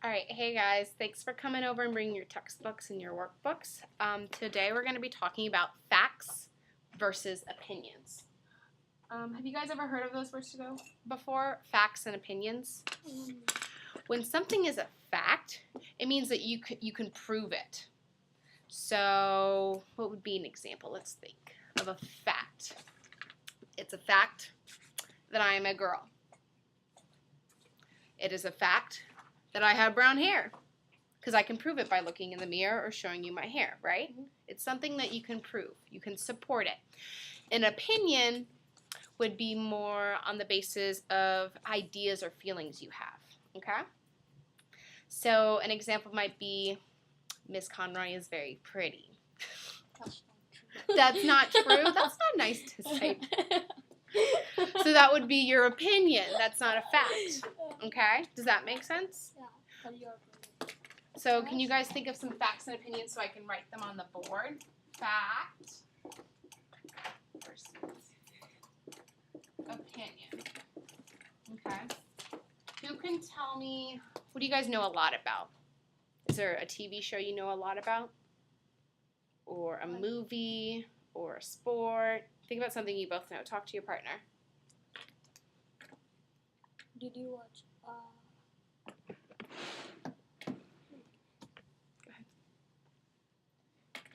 All right, hey guys, thanks for coming over and bringing your textbooks and your workbooks. Today we're going to be talking about facts versus opinions. Have you guys ever heard of those words before? Facts and opinions? When something is a fact, it means that you can prove it. So what would be an example? Let's think of a fact. It's a fact that I am a girl. It is a fact that I have brown hair, because I can prove it by looking in the mirror or showing you my hair, right? Mm-hmm. It's something that you can prove. You can support it. An opinion would be more on the basis of ideas or feelings you have, okay? So an example might be, Miss Conroy is very pretty. That's not true. That's not nice to say. So that would be your opinion. That's not a fact. Okay? Does that make sense? Yeah. So can you guys think of some facts and opinions so I can write them on the board? Fact versus opinion. Okay. Who can tell me, what do you guys know a lot about? Is there a TV show you know a lot about? Or a movie? Or a sport? Think about something you both know. Talk to your partner. Did you watch? Go ahead.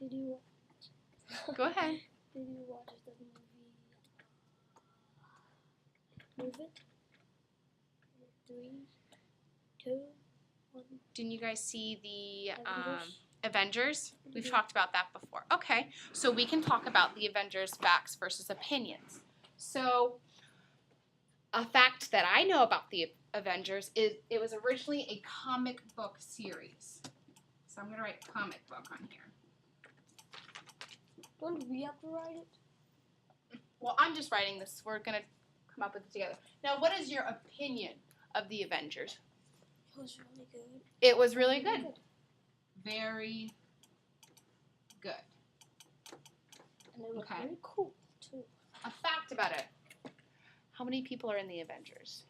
Did you? Go ahead. Did you watch the movie? Move It. 3, 2, 1. Didn't you guys see the Avengers? Avengers? We've Mhm. talked about that before. Okay, so we can talk about the Avengers facts versus opinions. So a fact that I know about the Avengers is it was originally a comic book series. So I'm going to write comic book on here. Don't we have to write it? Well, I'm just writing this. We're going to come up with it together. Now, what is your opinion of the Avengers? It was really good. It was really good. Very good. And it was Okay. very cool too. A fact about it. How many people are in the Avengers?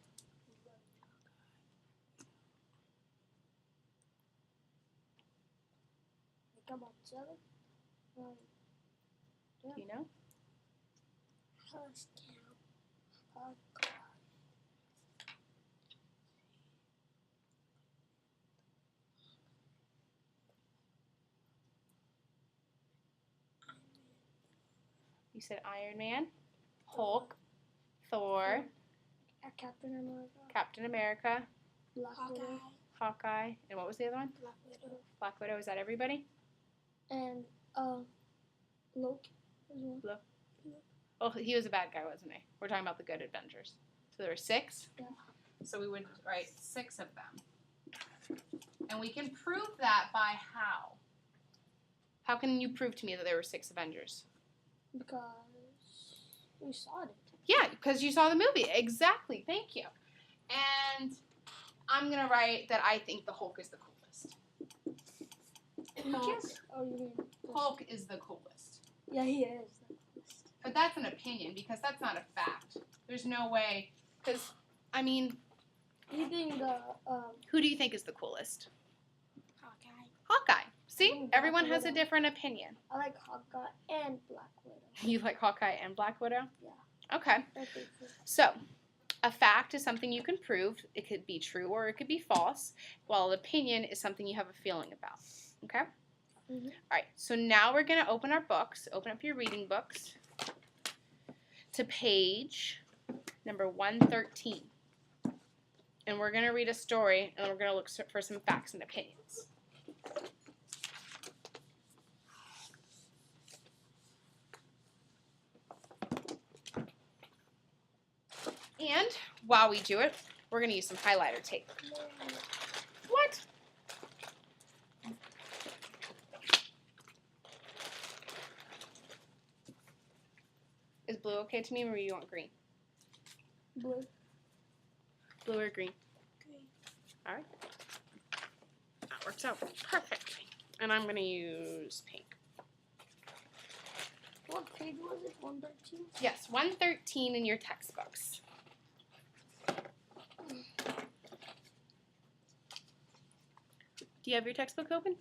Like about 7. Do you know? Let's count. You said Iron Man, Hulk, Thor, Captain America. Captain America, Black Widow. Hawkeye, and what was the other one? Black Widow. Black Widow. Is that everybody? And Loki as well. Oh, he was a bad guy, wasn't he? We're talking about the good Avengers. So there were 6? Yeah. So we would write 6 of them. And we can prove that by how? How can you prove to me that there were 6 Avengers? Because we saw it. Yeah, because you saw the movie. Exactly. Thank you. And I'm going to write that I think the Hulk is the coolest. Hulk. Oh, you mean Hulk is the coolest. Yeah, he is. But that's an opinion because that's not a fact. There's no way. Because, I mean, You think who do you think is the coolest? Hawkeye? Hawkeye. See? Black Everyone has a Widow. different opinion. I like Hawkeye and Black Widow. You like Hawkeye and Black Widow? Yeah. Okay. I think so. So, a fact is something you can prove. It could be true or it could be false, while an opinion is something you have a feeling about. Okay? Mhm. All right. So now we're going to open our books. Open up your reading books to page number 113. And we're going to read a story, and we're going to look for some facts and opinions. And while we do it, we're going to use some highlighter tape. What? Is blue okay to me, or you want green? Blue. Blue or green? Green. All right. That works out perfectly. And I'm going to use pink. What page was it? 113? Yes, 113 in your textbooks. Do you have your textbook open?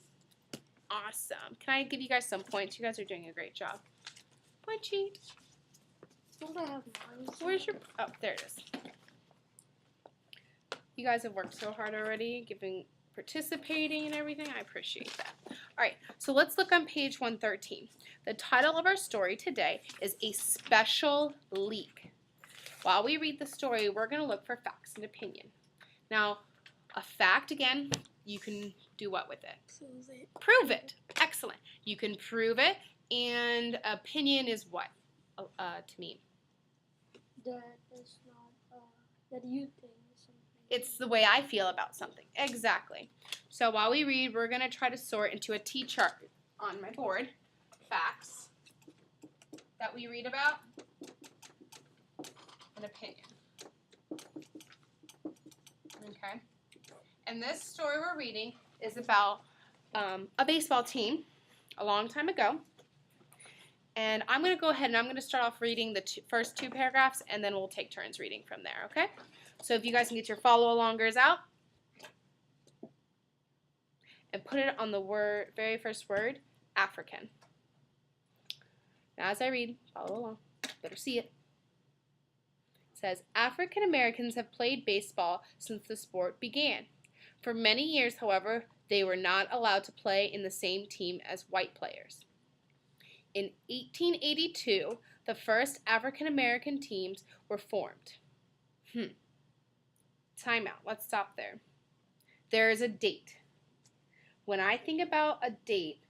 Awesome. Can I give you guys some points? You guys are doing a great job. Point sheet. Don't I have mine? Where's your... Oh, there it is. You guys have worked so hard already, participating and everything. I appreciate that. All right, so let's look on page 113. The title of our story today is A Special Leak. While we read the story, we're going to look for facts and opinion. Now, a fact, again, you can do what with it? Prove it. Prove it. Excellent. You can prove it, and opinion is what to me? That is not, that you think something. It's the way I feel about something. Exactly. So while we read, we're going to try to sort into a T chart on my board. Facts that we read about. An opinion. Okay. And this story we're reading is about a baseball team a long time ago. And I'm going to go ahead and I'm going to start off reading the first two paragraphs, and then we'll take turns reading from there, okay? So if you guys can get your follow-alongers out and put it on the very first word, African. Now as I read, follow along. Better see it. It says, African Americans have played baseball since the sport began. For many years, however, they were not allowed to play in the same team as white players. In 1882, the first African American teams were formed. Time out. Let's stop there. There is a date. When I think about a date,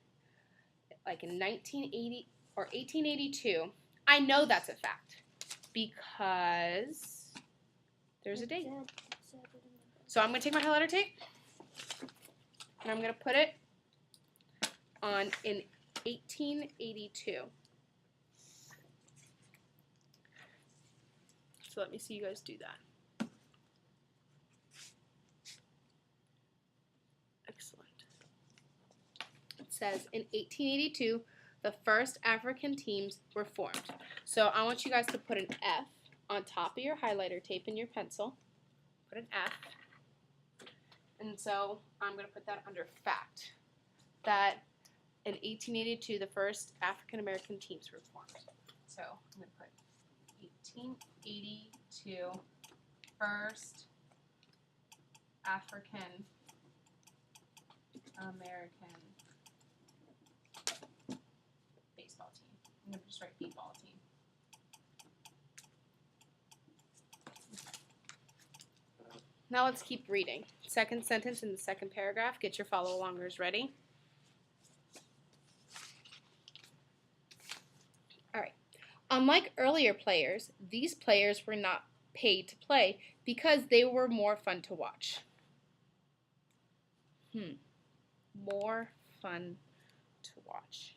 like in 1980 or 1882, I know that's a fact because there's a date. So I'm going to take my highlighter tape and I'm going to put it on in 1882. So let me see you guys do that. Excellent. It says in 1882, the first African teams were formed. So I want you guys to put an F on top of your highlighter tape and your pencil. Put an F. And so I'm going to put that under fact. That in 1882, the first African American teams were formed. So I'm going to put 1882, first African American baseball team. I'm going to just write b-ball team. Now let's keep reading. Second sentence in the second paragraph. Get your follow-alongers ready. All right. Unlike earlier players, these players were not paid to play because they were more fun to watch. More fun to watch.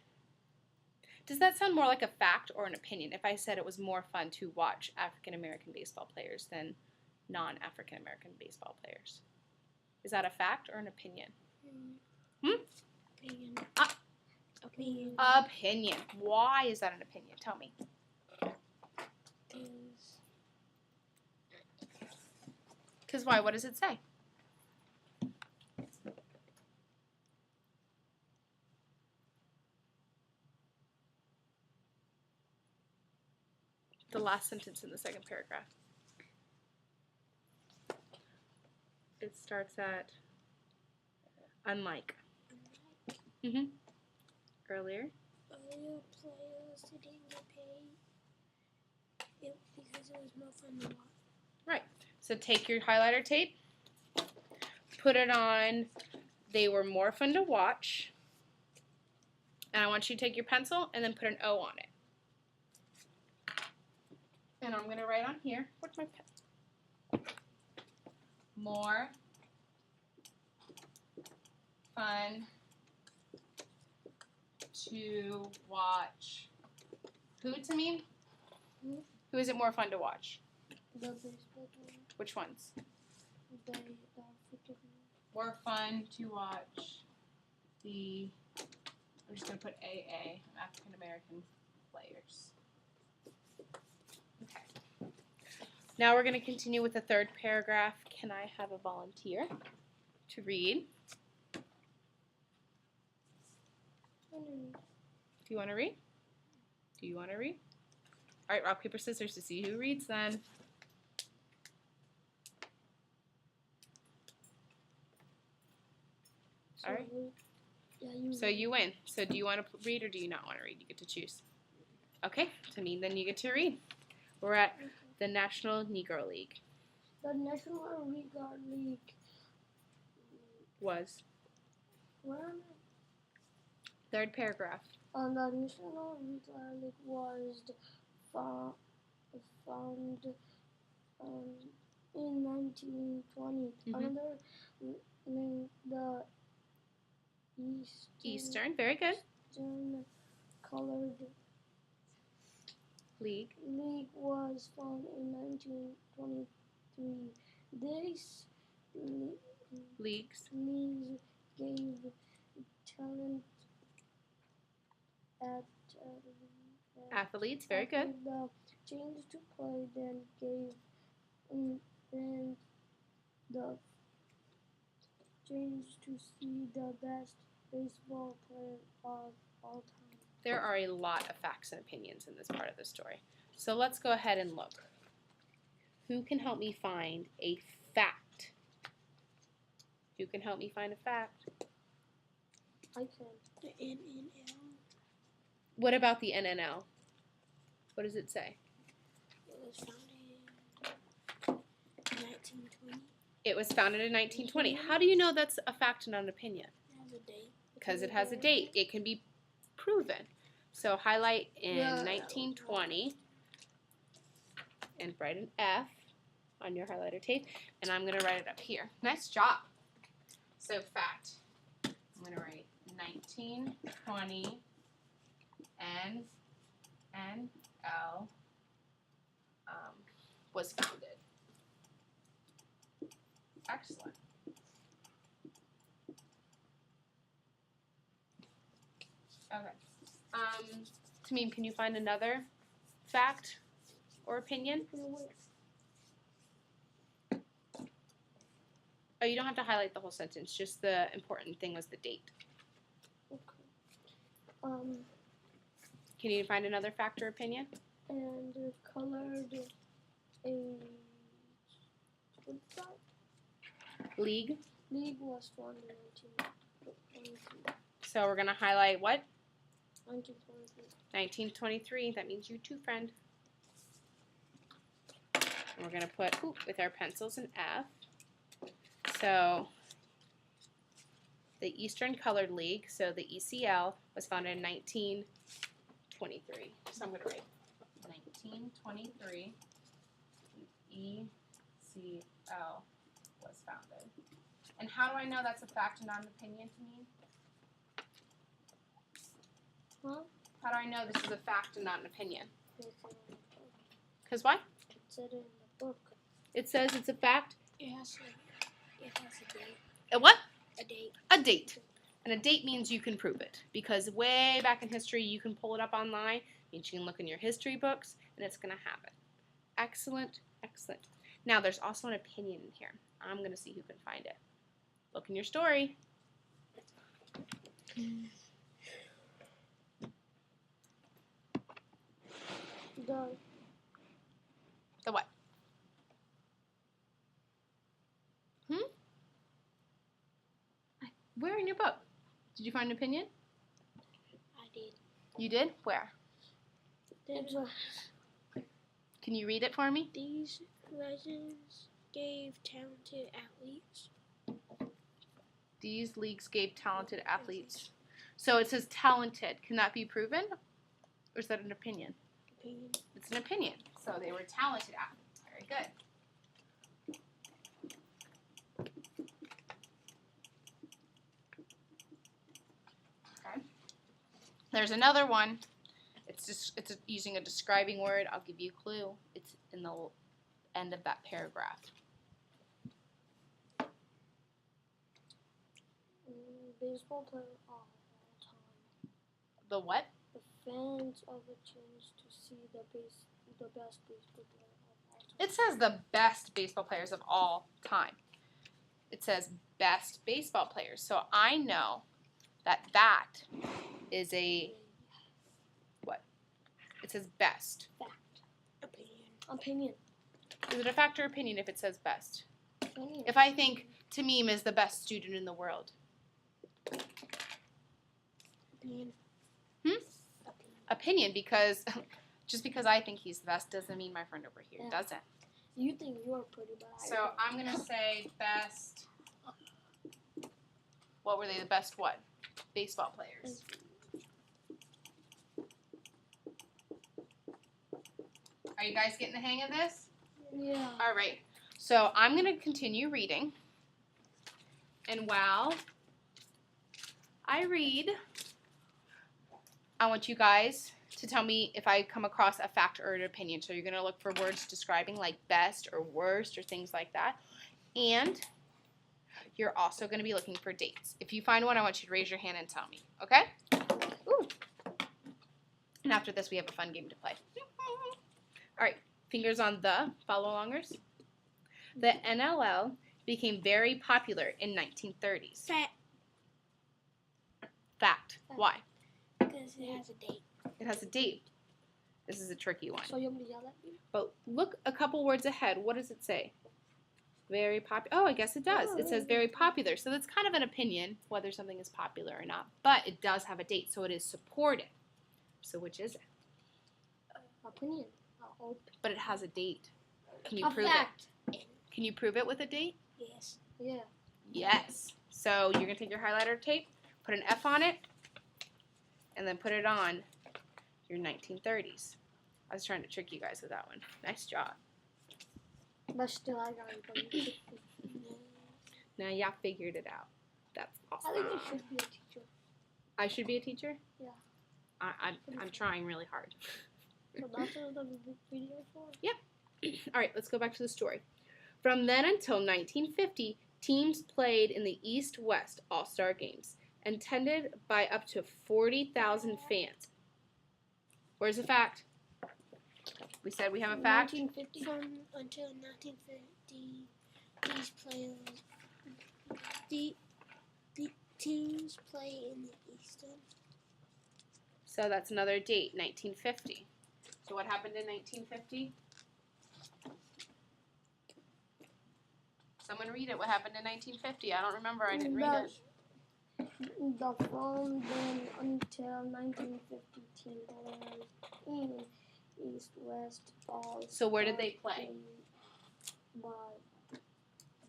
Does that sound more like a fact or an opinion if I said it was more fun to watch African American baseball players than non-African American baseball players? Is that a fact or an opinion? Opinion. Opinion. Opinion. Why is that an opinion? Tell me. Because why? What does it say? The last sentence in the second paragraph. It starts at unlike. Earlier. Earlier players didn't get paid because it was more fun to watch. Right. So take your highlighter tape, put it on, they were more fun to watch, and I want you to take your pencil and then put an O on it. And I'm going to write on here, where's my pen? More fun to watch. Who to me? Who is it more fun to watch? The baseball game. Which ones? The African. More fun to watch the, I'm just going to put AA, African American players. Okay. Now we're going to continue with the third paragraph. Can I have a volunteer to read? Do you want to read? Do you want to read? All right, rock, paper, scissors to see who reads then. All right. So you win. So do you want to read or do you not want to read? You get to choose. Okay, to me then you get to read. We're at the National Negro League. The National Negro League Was. Where am Third paragraph. I? The National Negro League was found in 1920. Another name, the Eastern, very good. Colored League was found in 1923. This Leagues league gave talent athletes, very good. The chance to play, then gave and the chance to see the best baseball player of all time. There are a lot of facts and opinions in this part of the story. So let's go ahead and look. Who can help me find a fact? Who can help me find a fact? I can. The NNL. What about the NNL? What does it say? It was founded in 1920. It was founded in 1920. How do you know that's a fact and not an opinion? It has a date. Because it has a date. It can be proven. So highlight in 1920 and write an F on your highlighter tape, and I'm going to write it up here. Nice job. So fact. I'm going to write 1920 NNL was founded. Excellent. Okay. Tamim, can you find another fact or opinion? Oh, you don't have to highlight the whole sentence. Just the important thing was the date. Okay. Can you find another fact or opinion? And colored a League. League was formed in 1923. So we're going to highlight what? 1923. 1923. That means you too, friend. And we're going to put, with our pencils, an F. So the Eastern Colored League, so the ECL, was founded in 1923. So I'm going to write 1923. ECL was founded. And how do I know that's a fact and not an opinion to me? Huh? How do I know this is a fact and not an opinion? Because It why? said it in the book. It says it's a fact. It has a date. A what? A date. A date. And a date means you can prove it. Because way back in history, you can pull it up online. Means you can look in your history books, and it's going to have it. Excellent, excellent. Now, there's also an opinion in here. I'm going to see who can find it. Look in your story. The what? Where in your book? Did you find an opinion? I did. You did? Where? Can you read it for me? These legends gave talented athletes. These leagues gave talented athletes. So it says talented. Can that be proven? Or is that an opinion? Opinion. It's an opinion. So they were talented athletes. Very good. Okay. There's another one. It's using a describing word. I'll give you a clue. It's in the end of that paragraph. Baseball player of all time. The what? The fans of a chance to see the best baseball player of all time. It says the best baseball players of all time. It says best baseball players. So I know that is a, what? It says best. Opinion. Is it a fact or opinion if it says best? Opinion. If I think Tamim is the best student in the world. Opinion. Opinion, because just because I think he's the best doesn't mean my friend over here doesn't. You think you're pretty, but So I'm going to say best, what were they, the best what? Baseball players. Are you guys getting the hang of this? Yeah. All right. So I'm going to continue reading. And while I read, I want you guys to tell me if I come across a fact or an opinion. So you're going to look for words describing like best or worst or things like that. And you're also going to be looking for dates. If you find one, I want you to raise your hand and tell me. Okay? Ooh. And after this, we have a fun game to play. All right. Fingers on the follow-alongers. The NLL became very popular in 1930s. Fact. Why? Because it has a date. It has a date. This is a tricky one. So you want me to yell at you? But look a couple words ahead. What does it say? Very popular. Oh, I guess it does. It says very popular. So that's kind of an opinion, whether something is popular or not. But it does have a date, so it is supported. So which is it? Opinion. But it has a date. Can you prove fact. it? Can you prove it with a date? Yes. Yeah. Yes. So you're going to take your highlighter tape, put an F on it, and then put it on your 1930s. I was trying to trick you guys with that one. Nice job. But still, I got it. Now y'all figured it out. That's awesome. I think you should be a teacher. I should be a teacher? Yeah. I'm trying really hard. So that's what the video for? All right, let's go back to the story. From then until 1950, teams played in the East-West All-Star Games, attended by up to 40,000 fans. Where's the fact? We said we have a fact. 1950. From until 1950, these players, the teams play in the Eastern. So that's another date, 1950. So what happened in 1950? Someone read it. What happened in 1950? I don't remember. I didn't read it. From then until 1950, team players in East-West All. So where did they play? By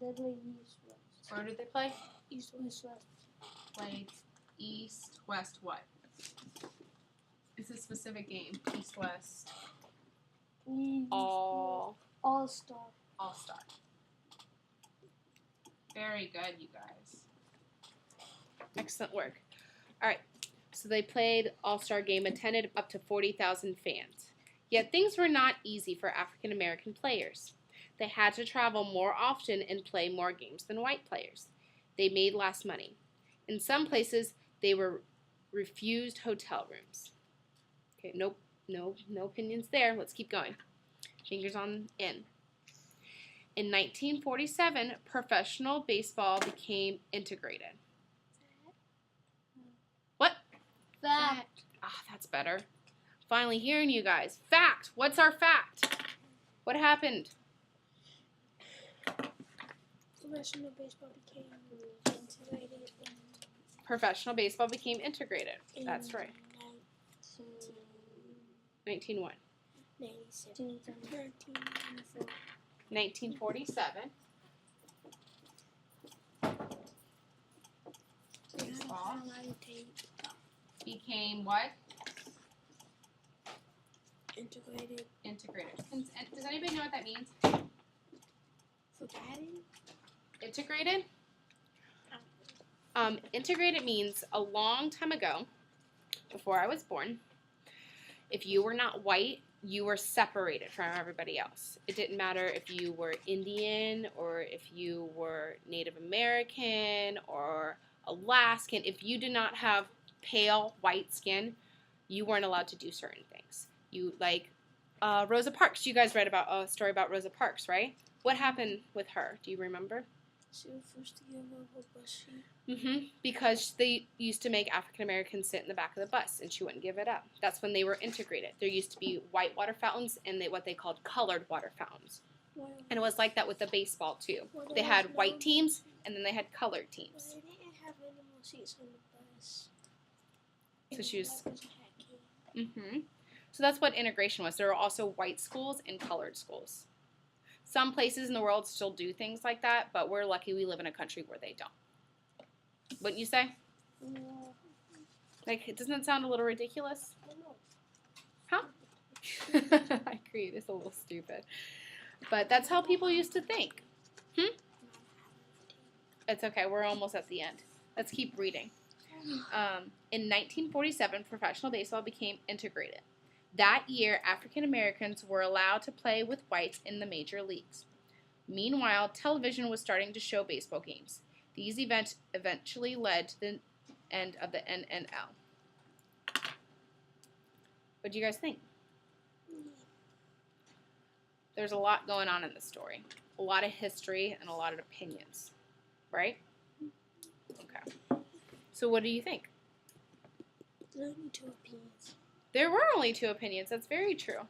they play East-West. Where did they play? East-West. Played East, West, what? It's a specific game. East, West. All-Star. All-Star. Very good, you guys. Excellent work. All right. So they played All-Star game, attended up to 40,000 fans. Yet things were not easy for African American players. They had to travel more often and play more games than white players. They made less money. In some places, they were refused hotel rooms. Okay, nope, no opinions there. Let's keep going. Fingers on in. In 1947, professional baseball became integrated. What? Fact. Ah, that's better. Finally hearing you guys. Fact. What's our fact? What happened? Professional baseball became integrated. Professional baseball became integrated. That's right. 1901. 1947. Baseball became what? Integrated. Integrated. Does anybody know what that means? Forgotten? Integrated? Integrated means a long time ago, before I was born, if you were not white, you were separated from everybody else. It didn't matter if you were Indian or if you were Native American or Alaskan. If you did not have pale white skin, you weren't allowed to do certain things. You like Rosa Parks. You guys read about a story about Rosa Parks, right? What happened with her? Do you remember? So first to give up a bus sheet. Because they used to make African Americans sit in the back of the bus, and she wouldn't give it up. That's when they were integrated. There used to be white water fountains and what they called colored water fountains. Why, And it was like that with the baseball too. why They there had was white no- teams and then they had colored Why teams. they didn't have any more seats on the bus. So she was. That was hacky. So that's what integration was. There were also white schools and colored schools. Some places in the world still do things like that, but we're lucky we live in a country where they don't. Wouldn't you say? Yeah. Like, doesn't it sound a little ridiculous? I know. I agree, it's a little stupid. But that's how people used to think. It's okay, we're almost at the end. Let's keep reading. In 1947, professional baseball became integrated. That year, African Americans were allowed to play with whites in the major leagues. Meanwhile, television was starting to show baseball games. These events eventually led to the end of the NNL. What do you guys think? There's a lot going on in this story. A lot of history and a lot of opinions. Right? Okay. So what do you think? There's only 2 opinions. There were only 2 opinions. That's very true.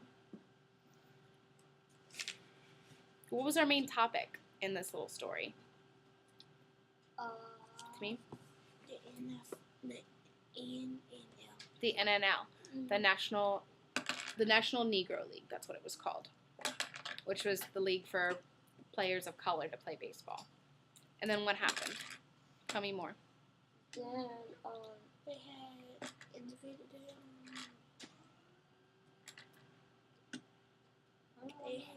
What was our main topic in this little story? To me? The NNL. The NNL, the National Negro League. That's what it was called, which was the league for players of color to play baseball. And then what happened? Tell me more. Then they had integrated them. They had.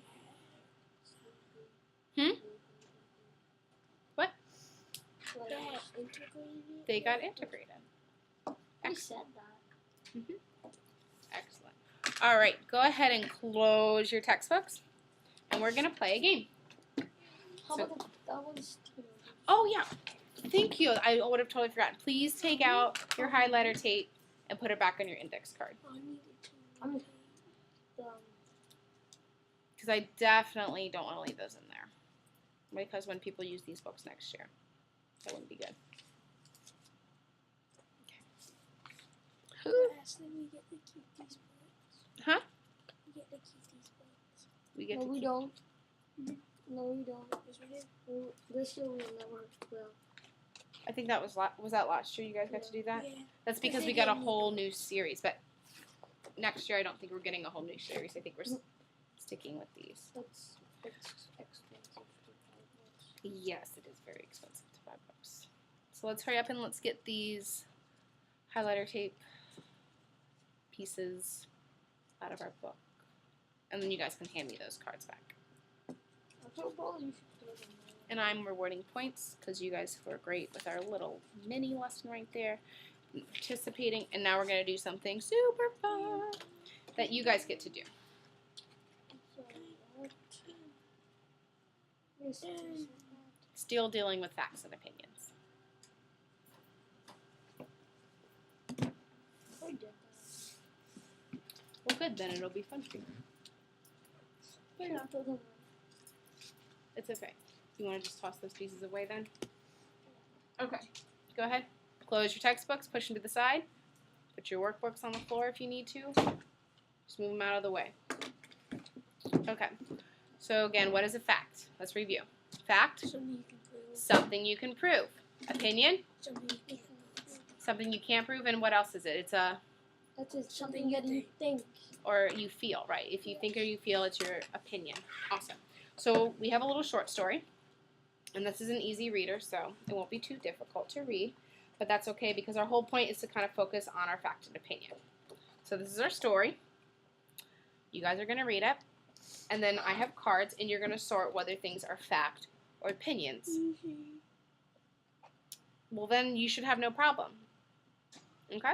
What? They had integrated. They got integrated. I said that. Excellent. All right, go ahead and close your textbooks, and we're gonna play a game. How So- about that one's too? Oh yeah, thank you. I would have totally forgotten. Please take out your highlighter tape and put it back on your index card, I needed to. because I definitely don't want to leave those in there, because when people use these books next year, that wouldn't be good. Lastly, we get to keep these books. Huh? We get to keep these books. We get No, to we keep. don't. No, we don't. Yes, we do. This year we never will. I think that was that last year. You guys got to do that. Yeah. That's because we got a whole new series, but next year I don't think we're getting a whole new series. I think we're sticking with these. That's expensive to buy books. Yes, it is very expensive to buy books. So let's hurry up and let's get these highlighter tape pieces out of our book. And then you guys can hand me those cards back. I told Paul you should throw them away. And I'm rewarding points because you guys were great with our little mini lesson right there. Participating. And now we're going to do something super fun that you guys get to do. This is Still dealing with facts and opinions. I did that. Well, good. Then it'll be fun for you. Wait, not throw them away. It's okay. You want to just toss those pieces away then? Okay. Go ahead. Close your textbooks. Push them to the side. Put your workbooks on the floor if you need to. Just move them out of the way. Okay. So again, what is a fact? Let's review. Fact, Something you can prove. something you can prove. Opinion, Something you can't prove. something you can't prove. And what else is it? It's a, That's just something that you think. or you feel, right? If you think or you feel, it's your opinion. Awesome. So we have a little short story. And this is an easy reader, so it won't be too difficult to read. But that's okay because our whole point is to kind of focus on our fact and opinion. So this is our story. You guys are going to read it. And then I have cards, and you're going to sort whether things are fact or opinions. Well, then you should have no problem. Okay?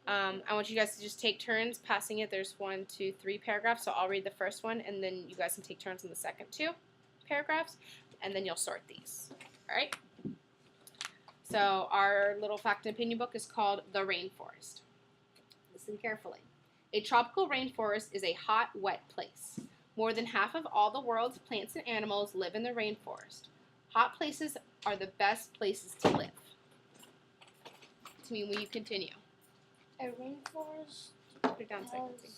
I want you guys to just take turns passing it. There's 1, 2, 3 paragraphs, so I'll read the first one, and then you guys can take turns on the second 2 paragraphs, and then you'll sort these. All right? So our little fact and opinion book is called The Rainforest. Listen carefully. A tropical rainforest is a hot, wet place. More than half of all the world's plants and animals live in the rainforest. Hot places are the best places to live. To me, will you continue? A rainforest Put it down so I can see.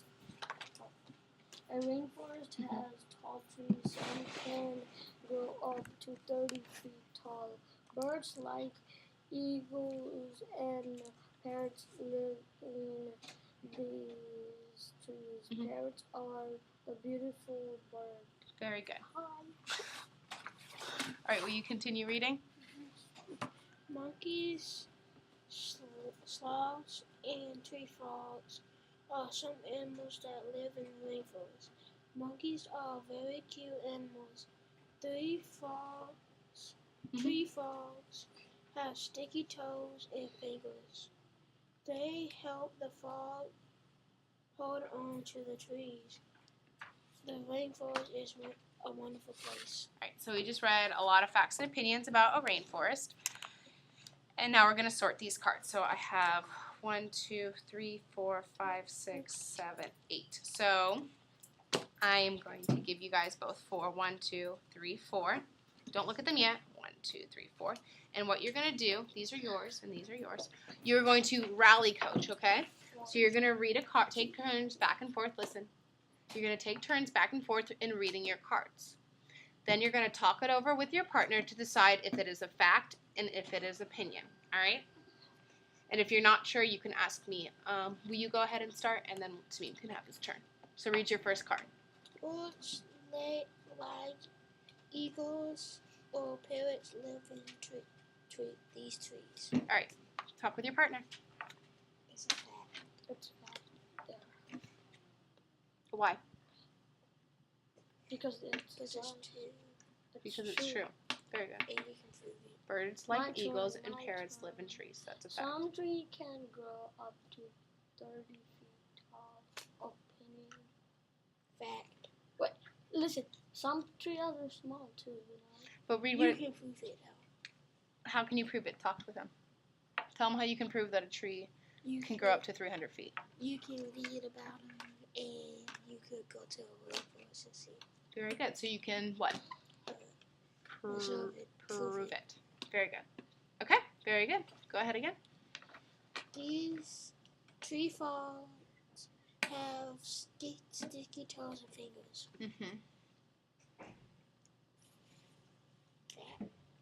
has tall trees. Some can grow up to 30 feet tall. Birds like eagles and parrots live in these trees. Mhm. Parrots are the beautiful bird. Very good. Hi. All right, will you continue reading? Monkeys, sloths, and tree frogs are some animals that live in rainforests. Monkeys are very cute animals. Tree frogs have sticky toes and fingers. They help the frog hold on to the trees. The rainforest is a wonderful place. All right, so we just read a lot of facts and opinions about a rainforest. And now we're going to sort these cards. So I have 1, 2, 3, 4, 5, 6, 7, 8. So I am going to give you guys both 4. 1, 2, 3, 4. Don't look at them yet. 1, 2, 3, 4. And what you're going to do, these are yours and these are yours. You're going to rally coach, okay? So you're going to read a card, take turns back and forth. Listen. You're going to take turns back and forth in reading your cards. Then you're going to talk it over with your partner to decide if it is a fact and if it is opinion. All right? And if you're not sure, you can ask me. Will you go ahead and start? And then Sameem can have his turn. So read your first card. Birds like eagles or parrots live in these trees. All right. Talk with your partner. It's a fact. It's a fact. Yeah. Why? Because it's true. Because it's true. Very good. And you can prove it. Birds like My turn, eagles and my parrots turn. live in trees. That's a fact. Some tree can grow up to 30 feet tall. Opinion. Fact. Wait, listen. Some trees are small too, you know. But read You what. can prove it out. How can you prove it? Talk with him. Tell him how you can prove that a tree You can grow up to 300 feet. You can read about them, and you could go to a rainforest and see. Very good. So you can what? Prove it. Prove it. Very good. Okay. Very good. Go ahead again. These tree frogs have sticky toes and fingers. Mm-hmm.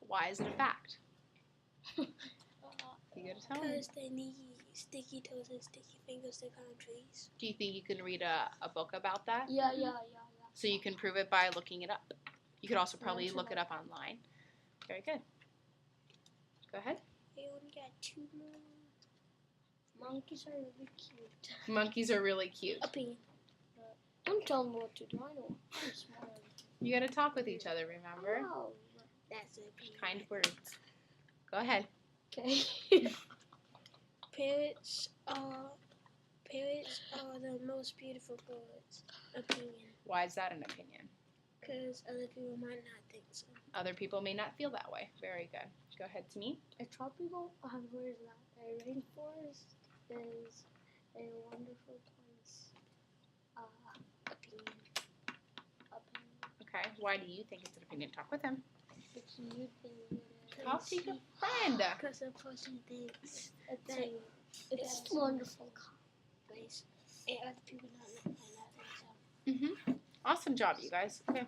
Why is it a fact? You gotta tell me. Because they need sticky toes and sticky fingers to climb trees. Do you think you can read a book about that? Yeah. So you can prove it by looking it up. You could also probably Yeah, look it up online. Very good. Go ahead. We only got 2 more. Monkeys are really cute. Monkeys are really cute. Opinion. Don't tell them what to do. I know. I'm smart. You gotta talk with each other, remember? Oh, that's an opinion. Kind words. Go ahead. Okay. Parrots are the most beautiful birds. Opinion. Why is that an opinion? Because other people might not think so. Other people may not feel that way. Very good. Go ahead to me. A tropical, where is that? A rainforest is a wonderful place. Opinion. Okay. Why do you think it's an opinion? Talk with him. Because you think it is. Talk to your friend. Because a person thinks it's a wonderful place. And other people might not think so. Mm-hmm. Awesome job, you guys. Okay.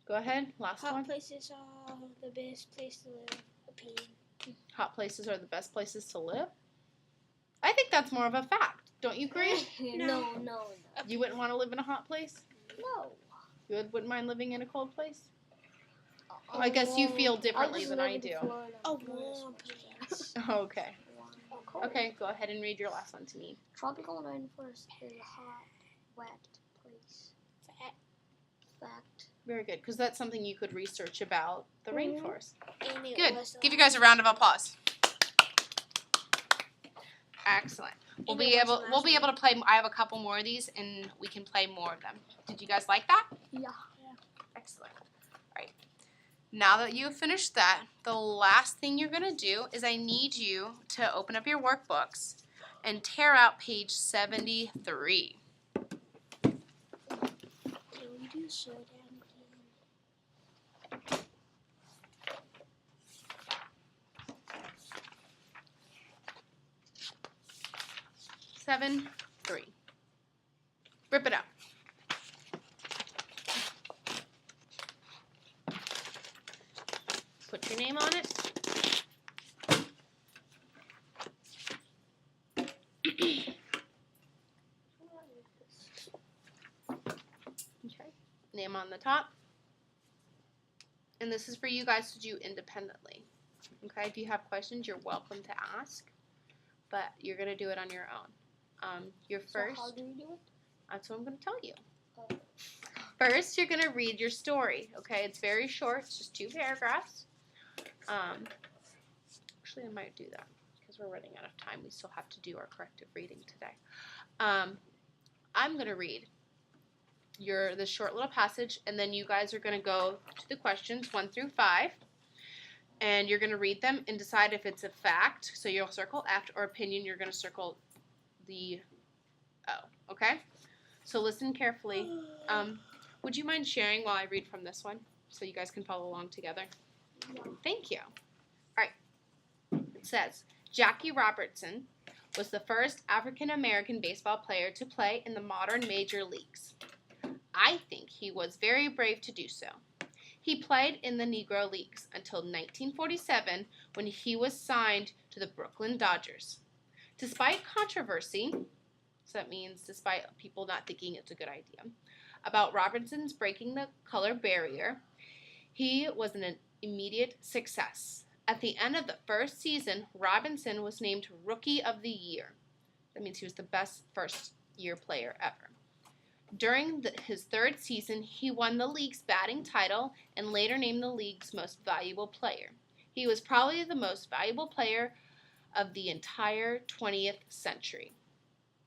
Go ahead. Last Hot one. places are the best place to live. Opinion. Hot places are the best places to live? I think that's more of a fact. Don't you agree? No. You wouldn't want to live in a hot place? No. You wouldn't mind living in a cold place? I guess you feel differently than I do. A warm place. Okay. Okay, go ahead and read your last one to me. Tropical rainforest is a hot, wet place. Fact. Very good, because that's something you could research about the Mhm. rainforest. And it Good. was Give you guys a round of applause. Excellent. We'll be able to play. I have a couple more of these, and we can play more of them. Did you guys like that? Yeah. Excellent. All right. Now that you've finished that, the last thing you're gonna do is I need you to open up your workbooks and tear out page 73. Can we do showdown again? 7, 3. Rip it out. Put your name on it. Okay. Name on the top. And this is for you guys to do independently. Okay, if you have questions, you're welcome to ask, but you're going to do it on your own. Your first, So how do you do it? that's what I'm going to tell you. Oh. First, you're going to read your story, okay? It's very short. It's just 2 paragraphs. Actually, I might do that because we're running out of time. We still have to do our corrective reading today. I'm going to read this short little passage, and then you guys are going to go to the questions 1 through 5, and you're going to read them and decide if it's a fact. So you'll circle F, or opinion, you're going to circle the O, okay? So listen carefully. Would you mind sharing while I read from this one so you guys can follow along together? Yeah. Thank you. All right. It says, Jackie Robertson was the first African-American baseball player to play in the modern major leagues. I think he was very brave to do so. He played in the Negro Leagues until 1947 when he was signed to the Brooklyn Dodgers. Despite controversy, so that means despite people not thinking it's a good idea, about Robinson's breaking the color barrier, he was an immediate success. At the end of the first season, Robinson was named Rookie of the Year. That means he was the best first-year player ever. During his 3rd season, he won the league's batting title and later named the league's most valuable player. He was probably the most valuable player of the entire 20th century.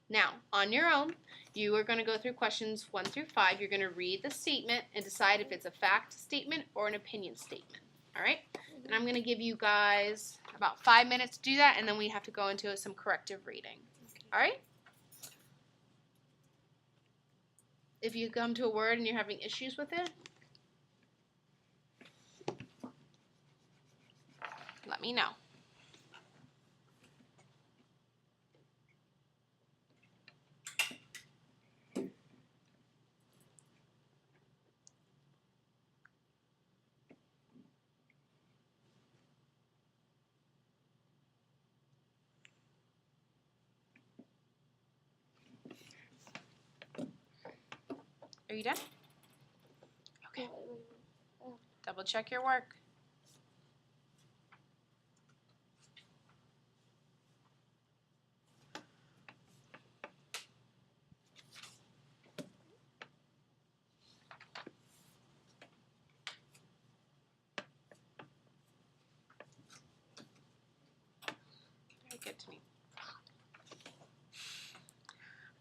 Now, on your own, you are going to go through questions 1 through 5. You're going to read the statement and decide if it's a fact statement or an opinion statement. All right? And I'm going to give you guys about 5 minutes to do that, and then we have to go into some corrective reading. All right? If you come to a word and you're having issues with it, let me know. Are you done? Okay. Double check your work. Very good to me.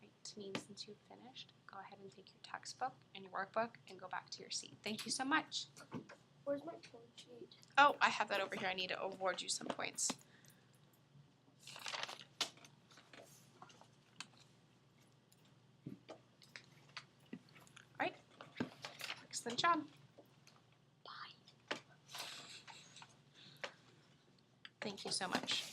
Right, Tanine, since you've finished, go ahead and take your textbook and your workbook and go back to your seat. Thank you so much. Where's my point sheet? Oh, I have that over here. I need to award you some points. All right. Excellent job. Bye. Thank you so much.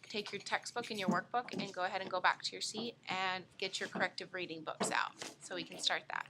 Take your textbook and your workbook and go ahead and go back to your seat and get your corrective reading books out so we can start that.